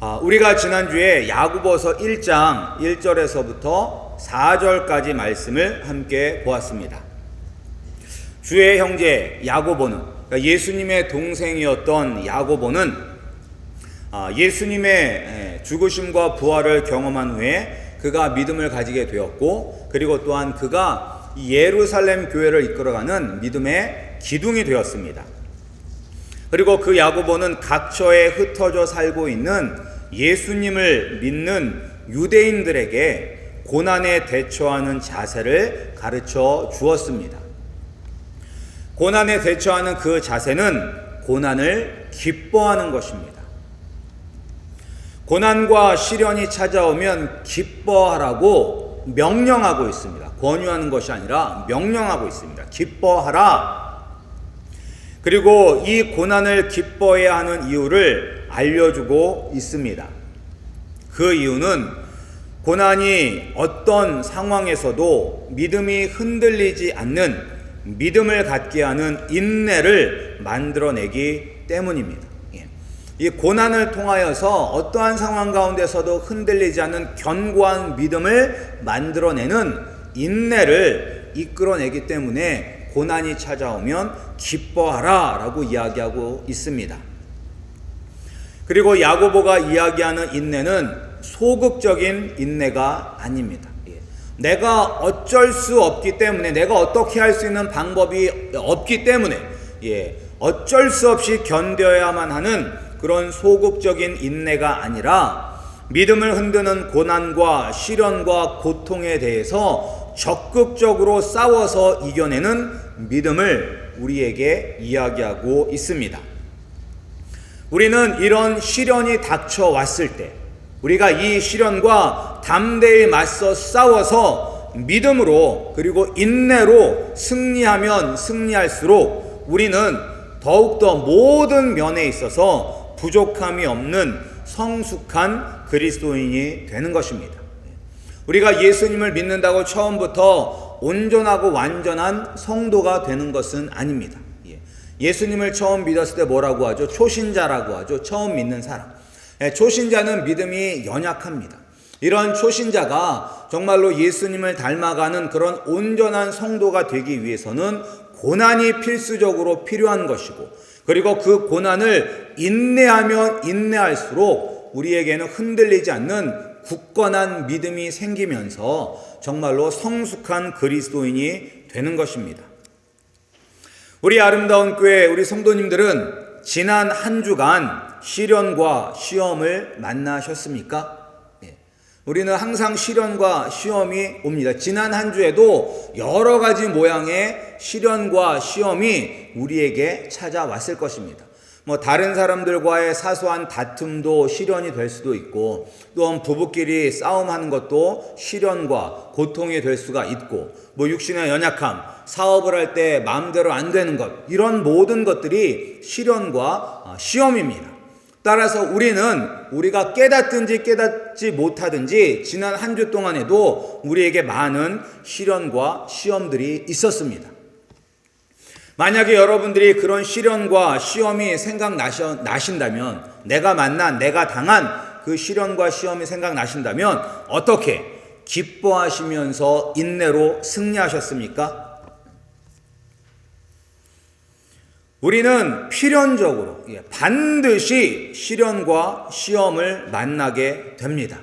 우리가 지난주에 야고보서 1장 1절에서부터 4절까지 말씀을 함께 보았습니다. 주의 형제 야고보는, 그러니까 예수님의 동생이었던 야고보는 예수님의 죽으심과 부활을 경험한 후에 그가 믿음을 가지게 되었고, 그리고 또한 그가 예루살렘 교회를 이끌어가는 믿음의 기둥이 되었습니다. 그리고 그 야고보는 각처에 흩어져 살고 있는 예수님을 믿는 유대인들에게 고난에 대처하는 자세를 가르쳐 주었습니다. 고난에 대처하는 그 자세는 고난을 기뻐하는 것입니다. 고난과 시련이 찾아오면 기뻐하라고 명령하고 있습니다. 권유하는 것이 아니라 명령하고 있습니다. 기뻐하라. 그리고 이 고난을 기뻐해야 하는 이유를 알려주고 있습니다. 그 이유는 고난이 어떤 상황에서도 믿음이 흔들리지 않는 믿음을 갖게 하는 인내를 만들어내기 때문입니다. 이 고난을 통하여서 어떠한 상황 가운데서도 흔들리지 않는 견고한 믿음을 만들어내는 인내를 이끌어내기 때문에 고난이 찾아오면 기뻐하라 라고 이야기하고 있습니다. 그리고 야고보가 이야기하는 인내는 소극적인 인내가 아닙니다. 내가 어쩔 수 없기 때문에, 내가 어떻게 할 수 있는 방법이 없기 때문에 어쩔 수 없이 견뎌야만 하는 그런 소극적인 인내가 아니라 믿음을 흔드는 고난과 시련과 고통에 대해서 적극적으로 싸워서 이겨내는 믿음을 우리에게 이야기하고 있습니다. 우리는 이런 시련이 닥쳐왔을 때 우리가 이 시련과 담대히 맞서 싸워서 믿음으로 그리고 인내로 승리하면 승리할수록 우리는 더욱더 모든 면에 있어서 부족함이 없는 성숙한 그리스도인이 되는 것입니다. 우리가 예수님을 믿는다고 처음부터 온전하고 완전한 성도가 되는 것은 아닙니다. 예수님을 처음 믿었을 때 뭐라고 하죠? 초신자라고 하죠. 처음 믿는 사람. 초신자는 믿음이 연약합니다. 이런 초신자가 정말로 예수님을 닮아가는 그런 온전한 성도가 되기 위해서는 고난이 필수적으로 필요한 것이고, 그리고 그 고난을 인내하면 인내할수록 우리에게는 흔들리지 않는 굳건한 믿음이 생기면서 정말로 성숙한 그리스도인이 되는 것입니다. 우리 아름다운 교회, 우리 성도님들은 지난 한 주간 시련과 시험을 만나셨습니까? 우리는 항상 시련과 시험이 옵니다. 지난 한 주에도 여러 가지 모양의 시련과 시험이 우리에게 찾아왔을 것입니다. 다른 사람들과의 사소한 다툼도 시련이 될 수도 있고, 또한 부부끼리 싸움하는 것도 시련과 고통이 될 수가 있고, 육신의 연약함, 사업을 할 때 마음대로 안 되는 것, 이런 모든 것들이 시련과 시험입니다. 따라서 우리가 깨닫든지 깨닫지 못하든지 지난 한 주 동안에도 우리에게 많은 시련과 시험들이 있었습니다. 만약에 여러분들이 그런 시련과 시험이 생각나신다면, 내가 만난, 내가 당한 그 시련과 시험이 생각나신다면 어떻게 기뻐하시면서 인내로 승리하셨습니까? 우리는 필연적으로 반드시 시련과 시험을 만나게 됩니다.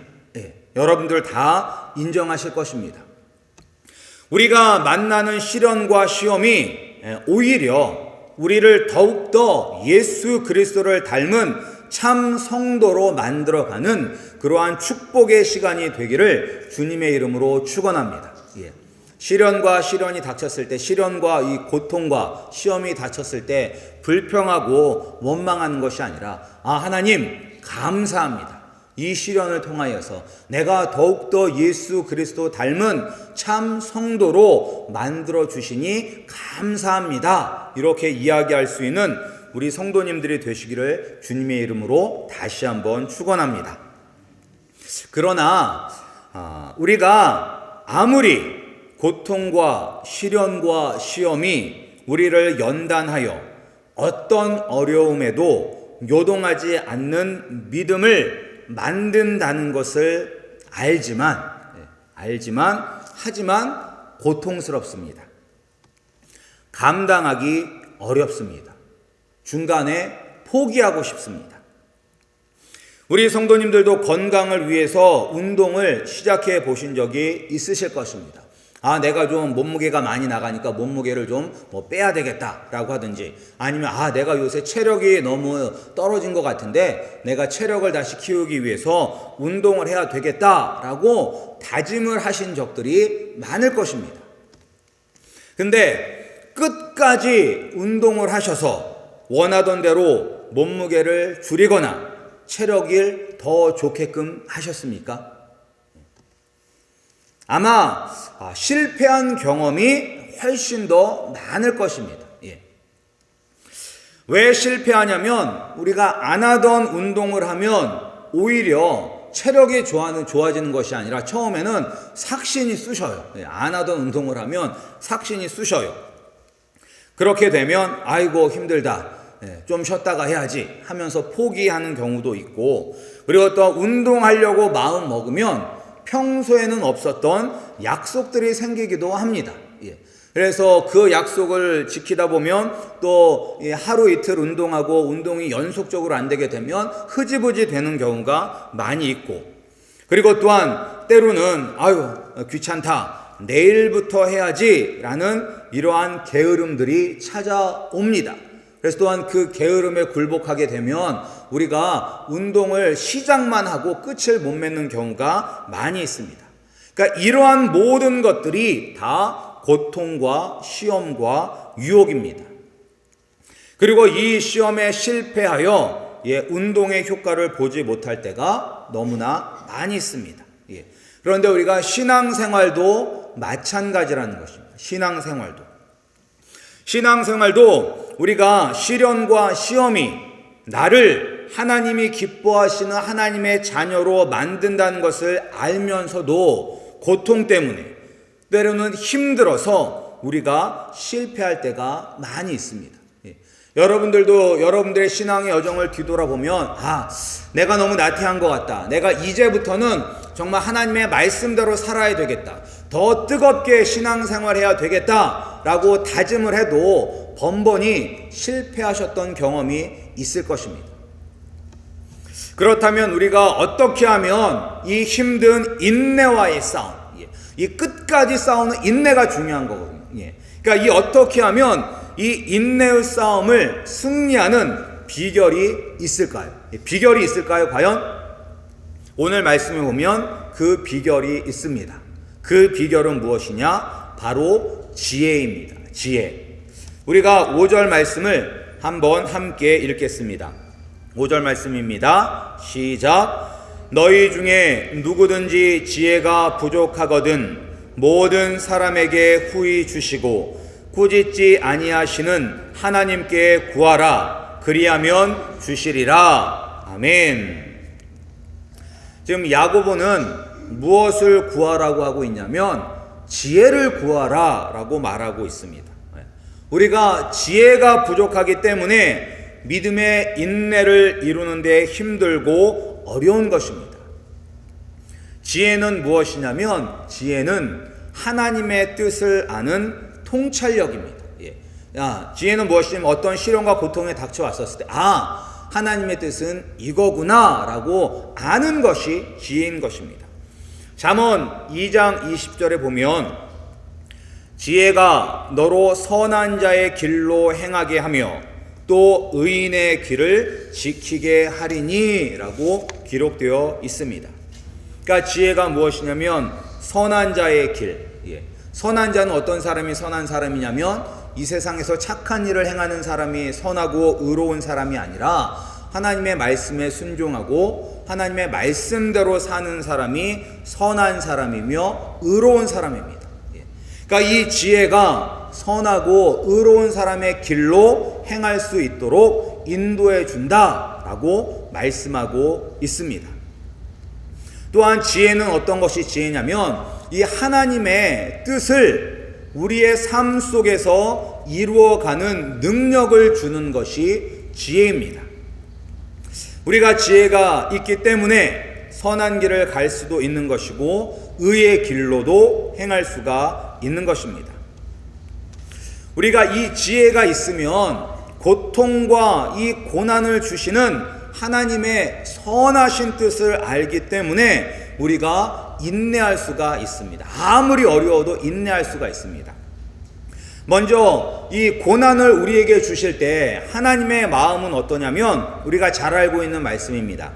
여러분들 다 인정하실 것입니다. 우리가 만나는 시련과 시험이 오히려 우리를 더욱더 예수 그리스도를 닮은 참 성도로 만들어가는 그러한 축복의 시간이 되기를 주님의 이름으로 축원합니다. 시련과 시련이 닥쳤을 때, 시련과 이 고통과 시험이 닥쳤을 때 불평하고 원망하는 것이 아니라, 하나님 감사합니다. 이 시련을 통하여서 내가 더욱더 예수 그리스도 닮은 참 성도로 만들어 주시니 감사합니다. 이렇게 이야기할 수 있는 우리 성도님들이 되시기를 주님의 이름으로 다시 한번 축원합니다. 그러나 우리가 아무리 고통과 시련과 시험이 우리를 연단하여 어떤 어려움에도 요동하지 않는 믿음을 만든다는 것을 하지만 고통스럽습니다. 감당하기 어렵습니다. 중간에 포기하고 싶습니다. 우리 성도님들도 건강을 위해서 운동을 시작해 보신 적이 있으실 것입니다. 내가 좀 몸무게가 많이 나가니까 몸무게를 좀 빼야 되겠다라고 하든지, 아니면 내가 요새 체력이 너무 떨어진 것 같은데 내가 체력을 다시 키우기 위해서 운동을 해야 되겠다라고 다짐을 하신 적들이 많을 것입니다. 근데 끝까지 운동을 하셔서 원하던 대로 몸무게를 줄이거나 체력을 더 좋게끔 하셨습니까? 아마 실패한 경험이 훨씬 더 많을 것입니다. 왜 실패하냐면 우리가 안 하던 운동을 하면 오히려 체력이 좋아지는 것이 아니라 처음에는 삭신이 쑤셔요. 안 하던 운동을 하면 삭신이 쑤셔요. 그렇게 되면 아이고 힘들다, 좀 쉬었다가 해야지 하면서 포기하는 경우도 있고, 그리고 또 운동하려고 마음 먹으면 평소에는 없었던 약속들이 생기기도 합니다. 그래서 그 약속을 지키다 보면 또 하루 이틀 운동하고 운동이 연속적으로 안 되게 되면 흐지부지 되는 경우가 많이 있고, 그리고 또한 때로는 귀찮다, 내일부터 해야지 라는 이러한 게으름들이 찾아옵니다. 그래서 또한 그 게으름에 굴복하게 되면 우리가 운동을 시작만 하고 끝을 못 맺는 경우가 많이 있습니다. 그러니까 이러한 모든 것들이 다 고통과 시험과 유혹입니다. 그리고 이 시험에 실패하여 운동의 효과를 보지 못할 때가 너무나 많이 있습니다. 그런데 우리가 신앙생활도 마찬가지라는 것입니다. 신앙생활도 우리가 시련과 시험이 나를 하나님이 기뻐하시는 하나님의 자녀로 만든다는 것을 알면서도 고통 때문에 때로는 힘들어서 우리가 실패할 때가 많이 있습니다. 여러분들도 여러분들의 신앙의 여정을 뒤돌아보면 내가 너무 나태한 것 같다, 내가 이제부터는 정말 하나님의 말씀대로 살아야 되겠다, 더 뜨겁게 신앙생활해야 되겠다 라고 다짐을 해도 번번이 실패하셨던 경험이 있을 것입니다. 그렇다면 우리가 어떻게 하면 이 힘든 인내와의 싸움, 이 끝까지 싸우는 인내가 중요한 거거든요. 그러니까 어떻게 하면 이 인내의 싸움을 승리하는 비결이 있을까요? 비결이 있을까요? 과연? 오늘 말씀을 보면 그 비결이 있습니다. 그 비결은 무엇이냐? 바로 지혜입니다. 지혜. 우리가 5절 말씀을 한번 함께 읽겠습니다. 5절 말씀입니다. 시작. 너희 중에 누구든지 지혜가 부족하거든 모든 사람에게 후히 주시고 꾸짖지 아니하시는 하나님께 구하라. 그리하면 주시리라. 아멘. 지금 야고보는 무엇을 구하라고 하고 있냐면 지혜를 구하라 라고 말하고 있습니다. 우리가 지혜가 부족하기 때문에 믿음의 인내를 이루는 데 힘들고 어려운 것입니다. 지혜는 무엇이냐면 지혜는 하나님의 뜻을 아는 통찰력입니다. 지혜는 무엇이냐면 어떤 시련과 고통에 닥쳐왔었을 때 하나님의 뜻은 이거구나 라고 아는 것이 지혜인 것입니다. 잠언 2장 20절에 보면 지혜가 너로 선한 자의 길로 행하게 하며 또 의인의 길을 지키게 하리니 라고 기록되어 있습니다. 그러니까 지혜가 무엇이냐면 선한 자의 길. 선한 자는 어떤 사람이 선한 사람이냐면 이 세상에서 착한 일을 행하는 사람이 선하고 의로운 사람이 아니라 하나님의 말씀에 순종하고 하나님의 말씀대로 사는 사람이 선한 사람이며 의로운 사람입니다. 그러니까 이 지혜가 선하고 의로운 사람의 길로 행할 수 있도록 인도해 준다라고 말씀하고 있습니다. 또한 지혜는 어떤 것이 지혜냐면 이 하나님의 뜻을 우리의 삶 속에서 이루어가는 능력을 주는 것이 지혜입니다. 우리가 지혜가 있기 때문에 선한 길을 갈 수도 있는 것이고 의의 길로도 행할 수가 있는 것입니다. 우리가 이 지혜가 있으면 고통과 이 고난을 주시는 하나님의 선하신 뜻을 알기 때문에 우리가 인내할 수가 있습니다. 아무리 어려워도 인내할 수가 있습니다. 먼저 이 고난을 우리에게 주실 때 하나님의 마음은 어떠냐면 우리가 잘 알고 있는 말씀입니다.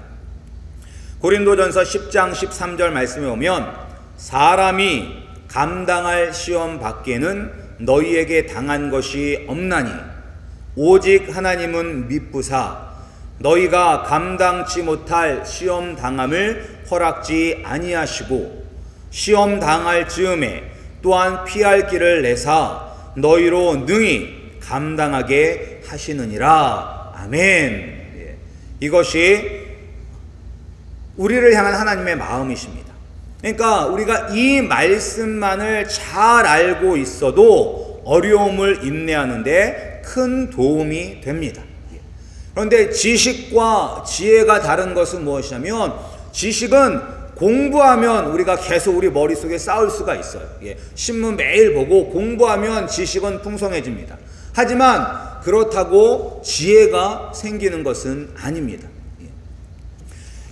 고린도전서 10장 13절 말씀에 오면 사람이 감당할 시험 밖에는 너희에게 당한 것이 없나니 오직 하나님은 미쁘사 너희가 감당치 못할 시험 당함을 허락지 아니하시고 시험 당할 즈음에 또한 피할 길을 내사 너희로 능히 감당하게 하시느니라. 아멘. 이것이 우리를 향한 하나님의 마음이십니다. 그러니까 우리가 이 말씀만을 잘 알고 있어도 어려움을 인내하는데 큰 도움이 됩니다. 그런데 지식과 지혜가 다른 것은 무엇이냐면 지식은 공부하면 우리가 계속 우리 머릿속에 쌓을 수가 있어요. 신문 매일 보고 공부하면 지식은 풍성해집니다. 하지만 그렇다고 지혜가 생기는 것은 아닙니다.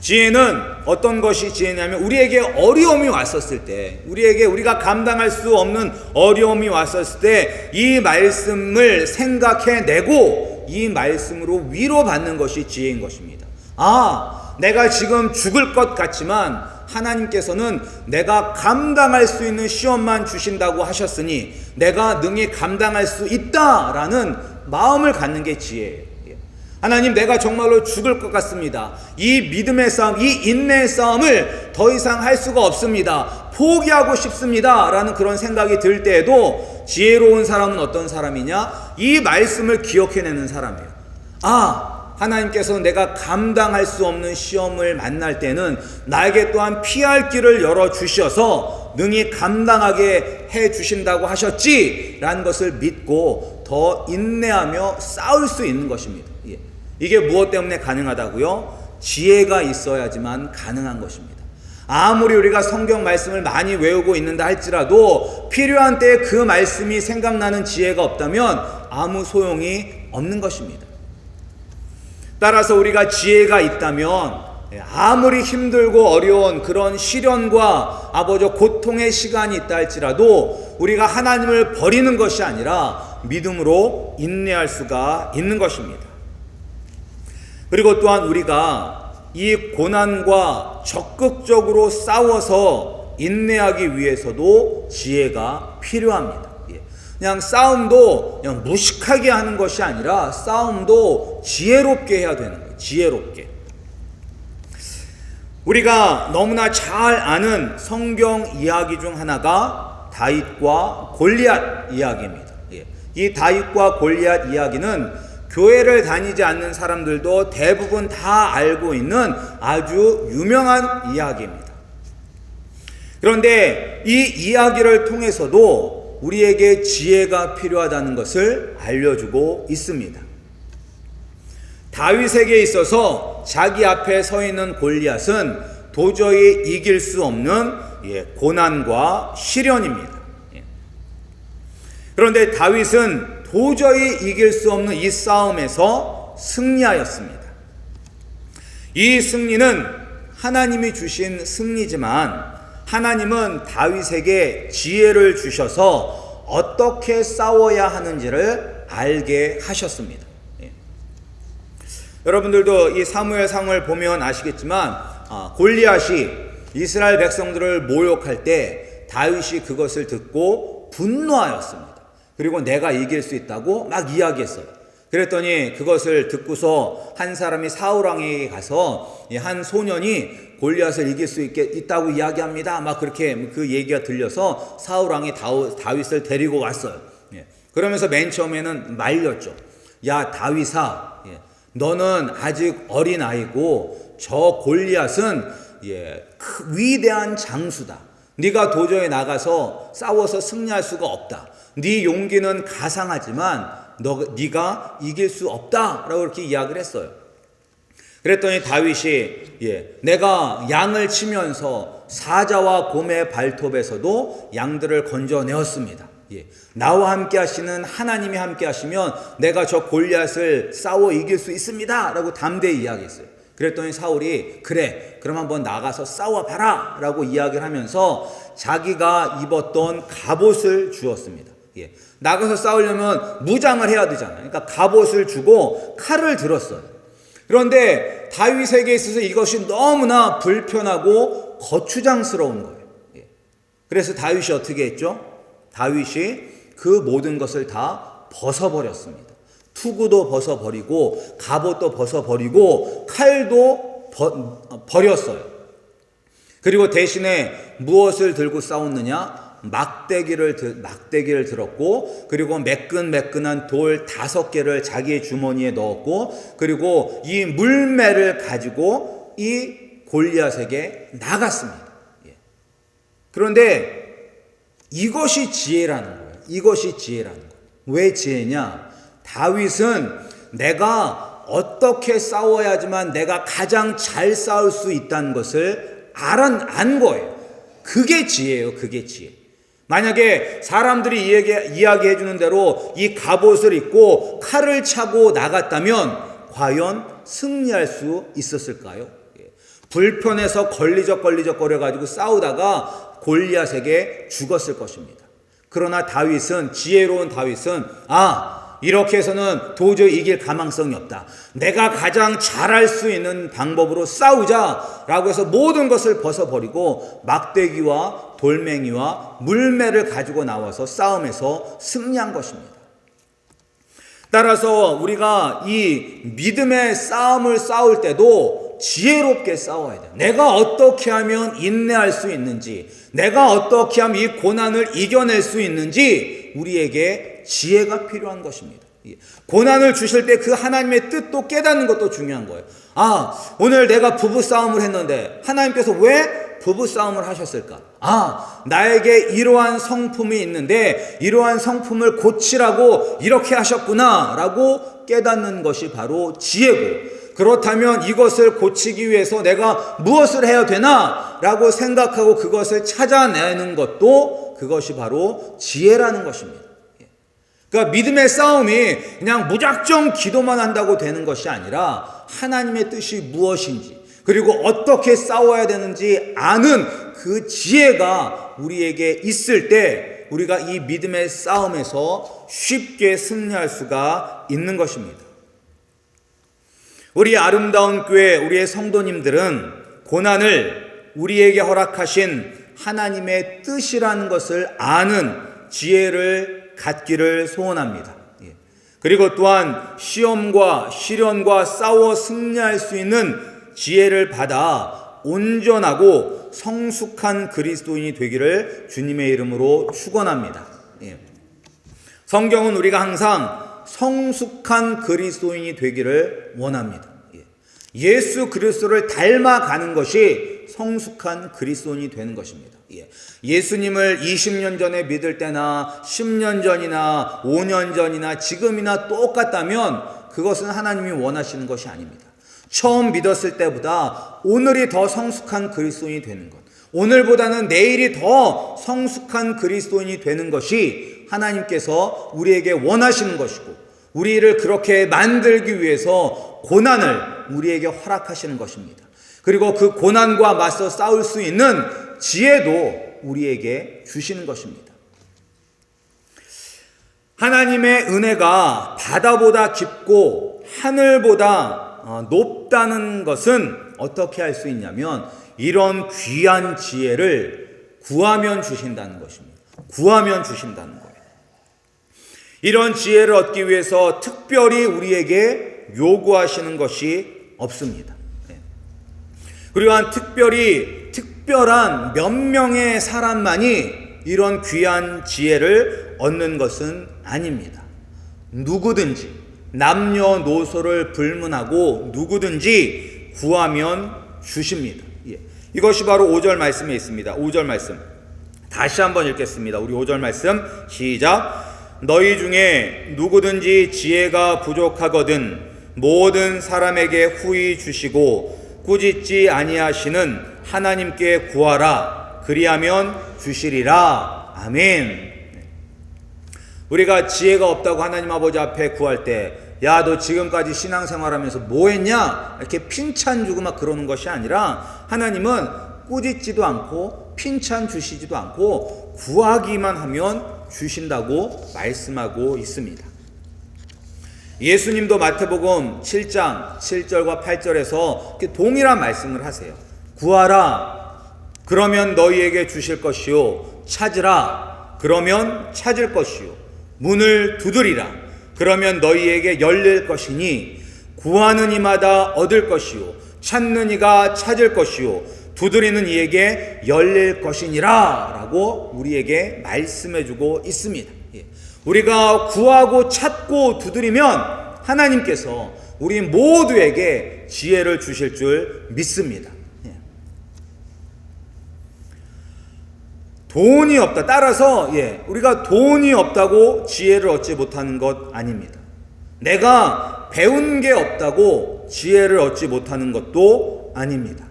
지혜는 어떤 것이 지혜냐면 우리에게 어려움이 왔었을 때 우리가 감당할 수 없는 어려움이 왔었을 때 이 말씀을 생각해내고 이 말씀으로 위로받는 것이 지혜인 것입니다. 내가 지금 죽을 것 같지만 하나님께서는 내가 감당할 수 있는 시험만 주신다고 하셨으니 내가 능히 감당할 수 있다라는 마음을 갖는 게 지혜예요. 하나님, 내가 정말로 죽을 것 같습니다. 이 믿음의 싸움, 이 인내의 싸움을 더 이상 할 수가 없습니다. 포기하고 싶습니다. 라는 그런 생각이 들 때에도 지혜로운 사람은 어떤 사람이냐? 이 말씀을 기억해내는 사람이에요. 하나님께서는 내가 감당할 수 없는 시험을 만날 때는 나에게 또한 피할 길을 열어주셔서 능히 감당하게 해주신다고 하셨지 라는 것을 믿고 더 인내하며 싸울 수 있는 것입니다. 이게 무엇 때문에 가능하다고요? 지혜가 있어야지만 가능한 것입니다. 아무리 우리가 성경 말씀을 많이 외우고 있는다 할지라도 필요한 때에 그 말씀이 생각나는 지혜가 없다면 아무 소용이 없는 것입니다. 따라서 우리가 지혜가 있다면 아무리 힘들고 어려운 그런 시련과 고통의 시간이 있다 할지라도 우리가 하나님을 버리는 것이 아니라 믿음으로 인내할 수가 있는 것입니다. 그리고 또한 우리가 이 고난과 적극적으로 싸워서 인내하기 위해서도 지혜가 필요합니다. 그냥 싸움도 그냥 무식하게 하는 것이 아니라 싸움도 지혜롭게 해야 되는 거예요. 지혜롭게. 우리가 너무나 잘 아는 성경 이야기 중 하나가 다윗과 골리앗 이야기입니다. 이 다윗과 골리앗 이야기는 교회를 다니지 않는 사람들도 대부분 다 알고 있는 아주 유명한 이야기입니다. 그런데 이 이야기를 통해서도 우리에게 지혜가 필요하다는 것을 알려주고 있습니다. 다윗에게 있어서 자기 앞에 서 있는 골리앗은 도저히 이길 수 없는 고난과 시련입니다. 그런데 다윗은 도저히 이길 수 없는 이 싸움에서 승리하였습니다. 이 승리는 하나님이 주신 승리지만 하나님은 다윗에게 지혜를 주셔서 어떻게 싸워야 하는지를 알게 하셨습니다. 여러분들도 이 사무엘상을 보면 아시겠지만 골리앗이 이스라엘 백성들을 모욕할 때 다윗이 그것을 듣고 분노하였습니다. 그리고 내가 이길 수 있다고 막 이야기했어요. 그랬더니 그것을 듣고서 한 사람이 사울왕에게 가서 한 소년이 골리앗을 이길 수 있다고 이야기합니다. 막 그렇게 그 얘기가 들려서 사울왕이 다윗을 데리고 왔어요. 그러면서 맨 처음에는 말렸죠. 야 다윗아, 너는 아직 어린 아이고 저 골리앗은 위대한 장수다. 네가 도저히 나가서 싸워서 승리할 수가 없다. 네 용기는 가상하지만 네가 이길 수 없다라고 그렇게 이야기를 했어요. 그랬더니 다윗이 내가 양을 치면서 사자와 곰의 발톱에서도 양들을 건져내었습니다. 나와 함께 하시는 하나님이 함께 하시면 내가 저 골리앗을 싸워 이길 수 있습니다 라고 담대히 이야기했어요. 그랬더니 사울이 그래 그럼 한번 나가서 싸워봐라 라고 이야기를 하면서 자기가 입었던 갑옷을 주었습니다. 나가서 싸우려면 무장을 해야 되잖아요. 그러니까 갑옷을 주고 칼을 들었어요. 그런데 다윗에게 있어서 이것이 너무나 불편하고 거추장스러운 거예요. 그래서 다윗이 어떻게 했죠? 다윗이 그 모든 것을 다 벗어버렸습니다. 투구도 벗어버리고 갑옷도 벗어버리고 칼도 버렸어요. 그리고 대신에 무엇을 들고 싸웠느냐? 막대기를 들었고, 그리고 매끈매끈한 돌 5개를 자기의 주머니에 넣었고, 그리고 이 물매를 가지고 이 골리앗에게 나갔습니다. 그런데 이것이 지혜라는 거예요. 이것이 지혜라는 거예요. 왜 지혜냐? 다윗은 내가 어떻게 싸워야지만 내가 가장 잘 싸울 수 있다는 것을 안 거예요. 그게 지혜예요. 그게 지혜. 만약에 사람들이 이야기해 주는 대로 이 갑옷을 입고 칼을 차고 나갔다면 과연 승리할 수 있었을까요? 불편해서 걸리적거려가지고 싸우다가 골리앗에게 죽었을 것입니다. 그러나 지혜로운 다윗은 이렇게 해서는 도저히 이길 가망성이 없다. 내가 가장 잘할 수 있는 방법으로 싸우자라고 해서 모든 것을 벗어버리고 막대기와 돌멩이와 물매를 가지고 나와서 싸움에서 승리한 것입니다. 따라서 우리가 이 믿음의 싸움을 싸울 때도 지혜롭게 싸워야 돼요. 내가 어떻게 하면 인내할 수 있는지, 내가 어떻게 하면 이 고난을 이겨낼 수 있는지 우리에게 지혜가 필요한 것입니다. 고난을 주실 때 그 하나님의 뜻도 깨닫는 것도 중요한 거예요. 오늘 내가 부부싸움을 했는데 하나님께서 왜 부부싸움을 하셨을까? 나에게 이러한 성품이 있는데 이러한 성품을 고치라고 이렇게 하셨구나 라고 깨닫는 것이 바로 지혜고, 그렇다면 이것을 고치기 위해서 내가 무엇을 해야 되나 라고 생각하고 그것을 찾아내는 것도 그것이 바로 지혜라는 것입니다. 그러니까 믿음의 싸움이 그냥 무작정 기도만 한다고 되는 것이 아니라 하나님의 뜻이 무엇인지, 그리고 어떻게 싸워야 되는지 아는 그 지혜가 우리에게 있을 때 우리가 이 믿음의 싸움에서 쉽게 승리할 수가 있는 것입니다. 우리 아름다운 교회, 우리의 성도님들은 고난을 우리에게 허락하신 하나님의 뜻이라는 것을 아는 지혜를 갖기를 소원합니다. 그리고 또한 시험과 시련과 싸워 승리할 수 있는 지혜를 받아 온전하고 성숙한 그리스도인이 되기를 주님의 이름으로 축원합니다. 성경은 우리가 항상 성숙한 그리스도인이 되기를 원합니다. 예수 그리스도를 닮아가는 것이 성숙한 그리스도인이 되는 것입니다. 예수님을 20년 전에 믿을 때나 10년 전이나 5년 전이나 지금이나 똑같다면 그것은 하나님이 원하시는 것이 아닙니다. 처음 믿었을 때보다 오늘이 더 성숙한 그리스도인이 되는 것, 오늘보다는 내일이 더 성숙한 그리스도인이 되는 것이 하나님께서 우리에게 원하시는 것이고, 우리를 그렇게 만들기 위해서 고난을 우리에게 허락하시는 것입니다. 그리고 그 고난과 맞서 싸울 수 있는 지혜도 우리에게 주시는 것입니다. 하나님의 은혜가 바다보다 깊고 하늘보다 높다는 것은 어떻게 알 수 있냐면 이런 귀한 지혜를 구하면 주신다는 것입니다. 구하면 주신다는 거예요. 이런 지혜를 얻기 위해서 특별히 우리에게 요구하시는 것이 없습니다. 그리고 특별한 몇 명의 사람만이 이런 귀한 지혜를 얻는 것은 아닙니다. 누구든지 남녀노소를 불문하고 누구든지 구하면 주십니다. 이것이 바로 5절 말씀에 있습니다. 5절 말씀 다시 한번 읽겠습니다. 우리 5절 말씀 시작. 너희 중에 누구든지 지혜가 부족하거든 모든 사람에게 후히 주시고 꾸짖지 아니하시는 하나님께 구하라. 그리하면 주시리라. 아멘. 우리가 지혜가 없다고 하나님 아버지 앞에 구할 때, 야, 너 지금까지 신앙생활하면서 뭐 했냐? 이렇게 핀찬 주고 막 그러는 것이 아니라, 하나님은 꾸짖지도 않고 핀찬 주시지도 않고 구하기만 하면 주신다고 말씀하고 있습니다. 예수님도 마태복음 7장 7절과 8절에서 동일한 말씀을 하세요. 구하라. 그러면 너희에게 주실 것이요. 찾으라. 그러면 찾을 것이요. 문을 두드리라. 그러면 너희에게 열릴 것이니 구하는 이마다 얻을 것이요. 찾는 이가 찾을 것이요. 두드리는 이에게 열릴 것이니라. 라고 우리에게 말씀해주고 있습니다. 우리가 구하고 찾고 두드리면 하나님께서 우리 모두에게 지혜를 주실 줄 믿습니다. 돈이 없다. 따라서 우리가 돈이 없다고 지혜를 얻지 못하는 것 아닙니다. 내가 배운 게 없다고 지혜를 얻지 못하는 것도 아닙니다.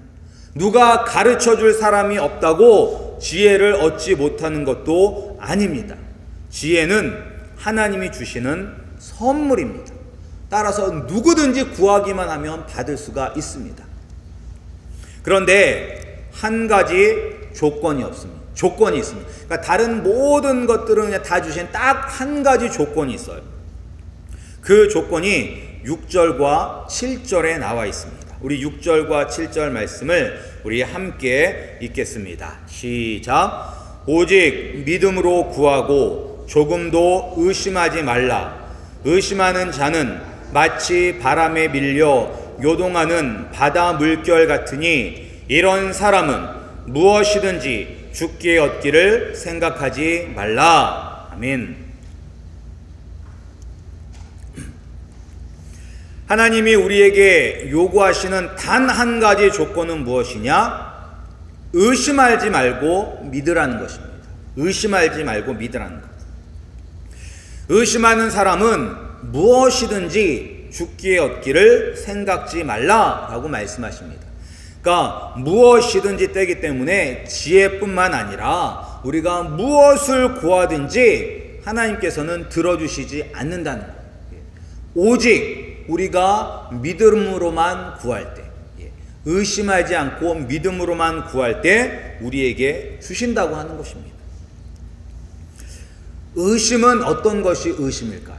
누가 가르쳐 줄 사람이 없다고 지혜를 얻지 못하는 것도 아닙니다. 지혜는 하나님이 주시는 선물입니다. 따라서 누구든지 구하기만 하면 받을 수가 있습니다. 그런데 한 가지 조건이 없습니다. 조건이 있습니다. 그러니까 다른 모든 것들은 그냥 다 주신 딱 한 가지 조건이 있어요. 그 조건이 6절과 7절에 나와 있습니다. 우리 6절과 7절 말씀을 우리 함께 읽겠습니다. 시작. 오직 믿음으로 구하고 조금도 의심하지 말라. 의심하는 자는 마치 바람에 밀려 요동하는 바다 물결 같으니 이런 사람은 무엇이든지 죽게 얻기를 생각하지 말라. 아멘. 하나님이 우리에게 요구하시는 단 한 가지 조건은 무엇이냐? 의심하지 말고 믿으라는 것입니다. 의심하지 말고 믿으라는 것. 의심하는 사람은 무엇이든지 죽게 얻기를 생각지 말라라고 말씀하십니다. 그러니까 무엇이든지 때기 때문에 지혜뿐만 아니라 우리가 무엇을 구하든지 하나님께서는 들어주시지 않는다는 거예요. 오직 우리가 믿음으로만 구할 때, 의심하지 않고 믿음으로만 구할 때 우리에게 주신다고 하는 것입니다. 의심은 어떤 것이 의심일까요?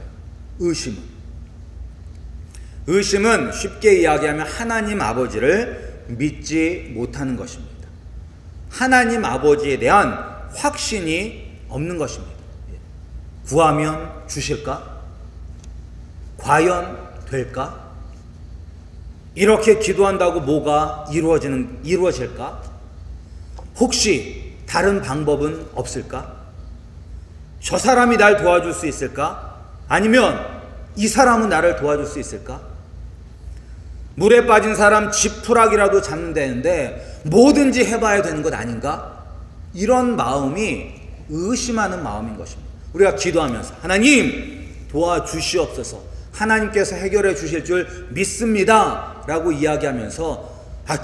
의심은 쉽게 이야기하면 하나님 아버지를 믿지 못하는 것입니다. 하나님 아버지에 대한 확신이 없는 것입니다. 구하면 주실까? 과연 될까? 이렇게 기도한다고 뭐가 이루어질까? 혹시 다른 방법은 없을까? 저 사람이 날 도와줄 수 있을까? 아니면 이 사람은 나를 도와줄 수 있을까? 물에 빠진 사람 지푸라기라도 잡는다는데 뭐든지 해봐야 되는 것 아닌가? 이런 마음이 의심하는 마음인 것입니다. 우리가 기도하면서 하나님 도와주시옵소서, 하나님께서 해결해 주실 줄 믿습니다 라고 이야기하면서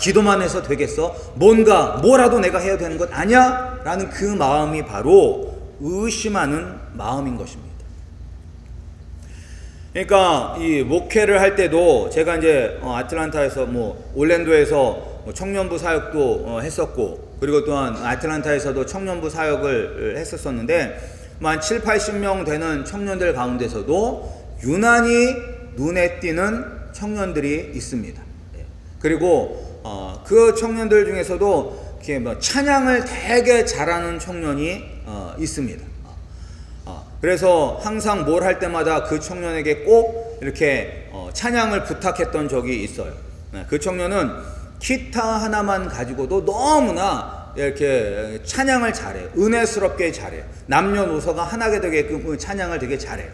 기도만 해서 되겠어? 뭐라도 내가 해야 되는 것 아니야? 라는 그 마음이 바로 의심하는 마음인 것입니다. 그러니까 이 목회를 할 때도 제가 이제 아틀란타에서 올랜도에서 청년부 사역도 했었고, 그리고 또한 아틀란타에서도 청년부 사역을 했었었는데 한 7, 80명 되는 청년들 가운데서도 유난히 눈에 띄는 청년들이 있습니다. 그리고 그 청년들 중에서도 이렇게 찬양을 되게 잘하는 청년이 있습니다. 그래서 항상 뭘 할 때마다 그 청년에게 꼭 이렇게 찬양을 부탁했던 적이 있어요. 그 청년은 기타 하나만 가지고도 너무나 이렇게 찬양을 잘해요. 은혜스럽게 잘해요. 남녀노소가 하나게 되게끔 찬양을 되게 잘해요.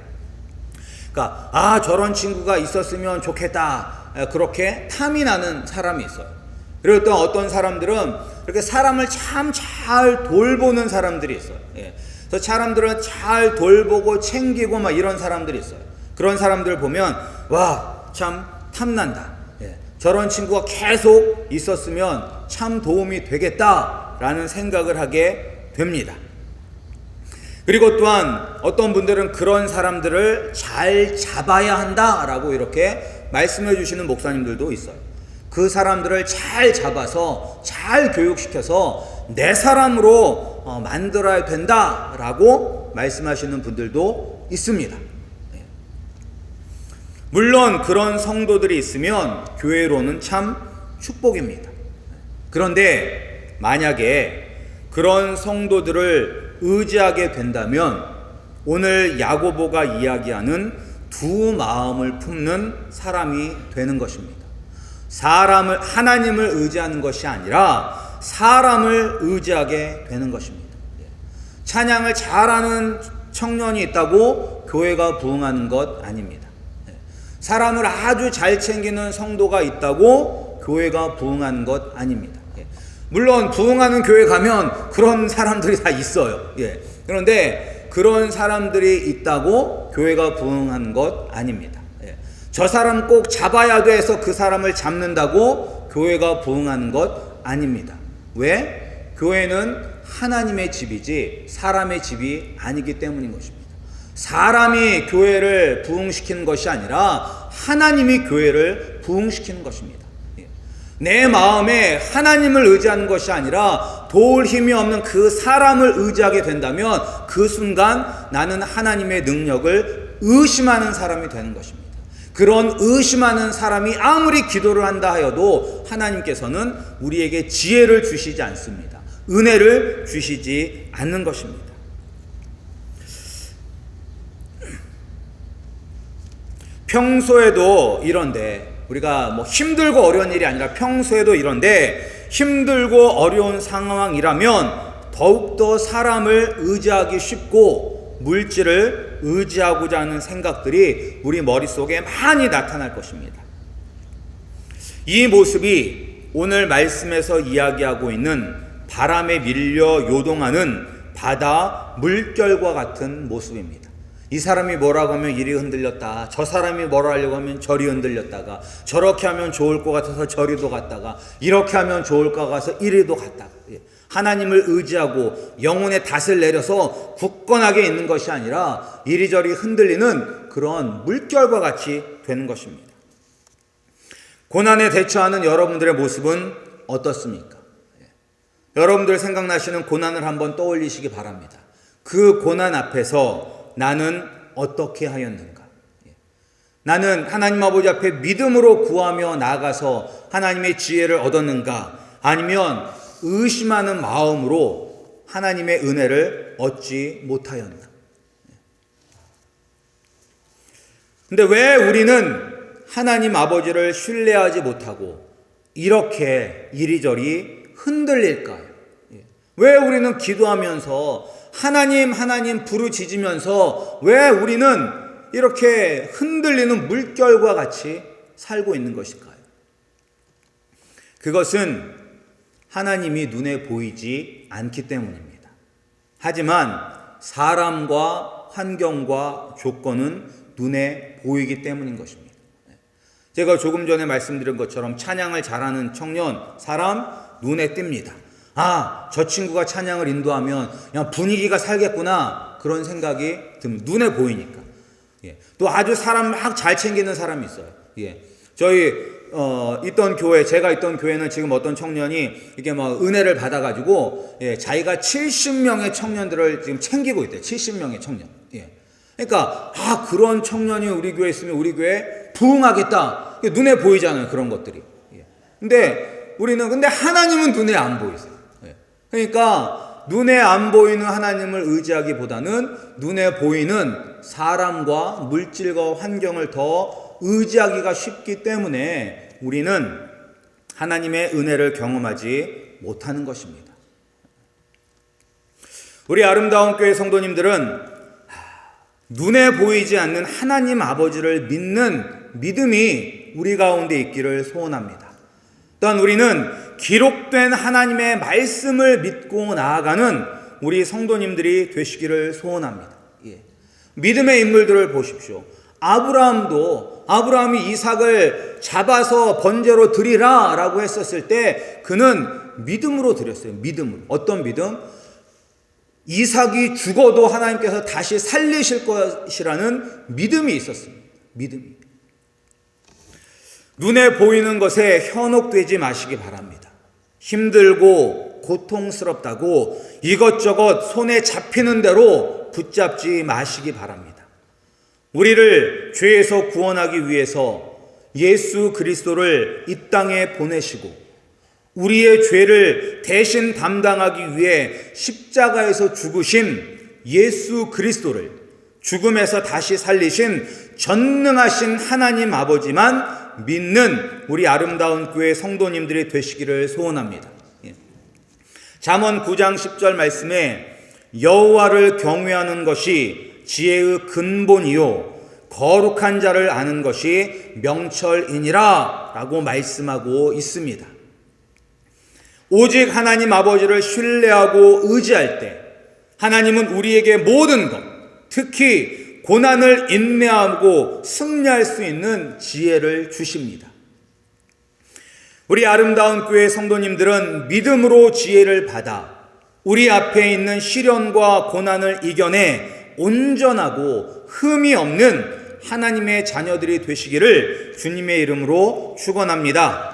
그러니까 저런 친구가 있었으면 좋겠다, 그렇게 탐이 나는 사람이 있어요. 그리고 또 어떤 사람들은 이렇게 사람을 참 잘 돌보는 사람들이 있어요. 그래서 사람들은 잘 돌보고 챙기고 막 이런 사람들이 있어요. 그런 사람들 보면 와, 참 탐난다. 저런 친구가 계속 있었으면 참 도움이 되겠다라는 생각을 하게 됩니다. 그리고 또한 어떤 분들은 그런 사람들을 잘 잡아야 한다라고 이렇게 말씀해 주시는 목사님들도 있어요. 그 사람들을 잘 잡아서 잘 교육시켜서 내 사람으로 만들어야 된다라고 말씀하시는 분들도 있습니다. 물론 그런 성도들이 있으면 교회로는 참 축복입니다. 그런데 만약에 그런 성도들을 의지하게 된다면 오늘 야고보가 이야기하는 두 마음을 품는 사람이 되는 것입니다. 하나님을 의지하는 것이 아니라 사람을 의지하게 되는 것입니다. 찬양을 잘하는 청년이 있다고 교회가 부흥하는 것 아닙니다. 사람을 아주 잘 챙기는 성도가 있다고 교회가 부흥하는 것 아닙니다. 물론 부흥하는 교회 가면 그런 사람들이 다 있어요. 그런데 그런 사람들이 있다고 교회가 부흥하는 것 아닙니다. 저 사람 꼭 잡아야 돼서 그 사람을 잡는다고 교회가 부흥하는 것 아닙니다. 왜? 교회는 하나님의 집이지 사람의 집이 아니기 때문인 것입니다. 사람이 교회를 부흥시키는 것이 아니라 하나님이 교회를 부흥시키는 것입니다. 내 마음에 하나님을 의지하는 것이 아니라 도울 힘이 없는 그 사람을 의지하게 된다면 그 순간 나는 하나님의 능력을 의심하는 사람이 되는 것입니다. 그런 의심하는 사람이 아무리 기도를 한다 하여도 하나님께서는 우리에게 지혜를 주시지 않습니다. 은혜를 주시지 않는 것입니다. 평소에도 이런데 우리가 힘들고 어려운 일이 아니라 평소에도 이런데 힘들고 어려운 상황이라면 더욱더 사람을 의지하기 쉽고 물질을 의지하고자 하는 생각들이 우리 머릿속에 많이 나타날 것입니다. 이 모습이 오늘 말씀에서 이야기하고 있는 바람에 밀려 요동하는 바다 물결과 같은 모습입니다. 이 사람이 뭐라고 하면 이리 흔들렸다. 저 사람이 뭐라 하려고 하면 저리 흔들렸다가 저렇게 하면 좋을 것 같아서 저리도 갔다가 이렇게 하면 좋을 것 같아서 이리도 갔다가 하나님을 의지하고 영혼의 닷을 내려서 굳건하게 있는 것이 아니라 이리저리 흔들리는 그런 물결과 같이 되는 것입니다. 고난에 대처하는 여러분들의 모습은 어떻습니까? 여러분들 생각나시는 고난을 한번 떠올리시기 바랍니다. 그 고난 앞에서 나는 어떻게 하였는가? 나는 하나님 아버지 앞에 믿음으로 구하며 나아가서 하나님의 지혜를 얻었는가? 아니면 의심하는 마음으로 하나님의 은혜를 얻지 못하였나? 근데 왜 우리는 하나님 아버지를 신뢰하지 못하고 이렇게 이리저리 흔들릴까요? 왜 우리는 기도하면서 하나님 부르짖으면서 왜 우리는 이렇게 흔들리는 물결과 같이 살고 있는 것일까요? 그것은 하나님이 눈에 보이지 않기 때문입니다. 하지만 사람과 환경과 조건은 눈에 보이기 때문인 것입니다. 제가 조금 전에 말씀드린 것처럼 찬양을 잘하는 청년, 사람 눈에 띕니다. 아, 저 친구가 찬양을 인도하면 그냥 분위기가 살겠구나 그런 생각이 듭니다. 눈에 보이니까. 또 아주 사람 막 잘 챙기는 사람이 있어요. 저희 있던 교회, 제가 있던 교회는 지금 어떤 청년이 이게 은혜를 받아가지고 자기가 70명의 청년들을 지금 챙기고 있대요. 70명의 청년. 그러니까 그런 청년이 우리 교회에 있으면 우리 교회 부흥하겠다. 눈에 보이잖아요. 그런 것들이. 근데 하나님은 눈에 안 보이세요. 그러니까 눈에 안 보이는 하나님을 의지하기보다는 눈에 보이는 사람과 물질과 환경을 더 의지하기가 쉽기 때문에 우리는 하나님의 은혜를 경험하지 못하는 것입니다. 우리 아름다운 교회 성도님들은 눈에 보이지 않는 하나님 아버지를 믿는 믿음이 우리 가운데 있기를 소원합니다. 또한 우리는 기록된 하나님의 말씀을 믿고 나아가는 우리 성도님들이 되시기를 소원합니다. 믿음의 인물들을 보십시오. 아브라함이 이삭을 잡아서 번제로 드리라 라고 했었을 때 그는 믿음으로 드렸어요. 믿음으로. 어떤 믿음? 이삭이 죽어도 하나님께서 다시 살리실 것이라는 믿음이 있었습니다. 믿음이. 눈에 보이는 것에 현혹되지 마시기 바랍니다. 힘들고 고통스럽다고 이것저것 손에 잡히는 대로 붙잡지 마시기 바랍니다. 우리를 죄에서 구원하기 위해서 예수 그리스도를 이 땅에 보내시고 우리의 죄를 대신 담당하기 위해 십자가에서 죽으신 예수 그리스도를 죽음에서 다시 살리신 전능하신 하나님 아버지만 믿는 우리 아름다운 교회 성도님들이 되시기를 소원합니다. 잠언 9장 10절 말씀에 여호와를 경외하는 것이 지혜의 근본이요 거룩한 자를 아는 것이 명철이니라 라고 말씀하고 있습니다. 오직 하나님 아버지를 신뢰하고 의지할 때 하나님은 우리에게 모든 것, 특히 고난을 인내하고 승리할 수 있는 지혜를 주십니다. 우리 아름다운 교회 성도님들은 믿음으로 지혜를 받아 우리 앞에 있는 시련과 고난을 이겨내 온전하고 흠이 없는 하나님의 자녀들이 되시기를 주님의 이름으로 축원합니다.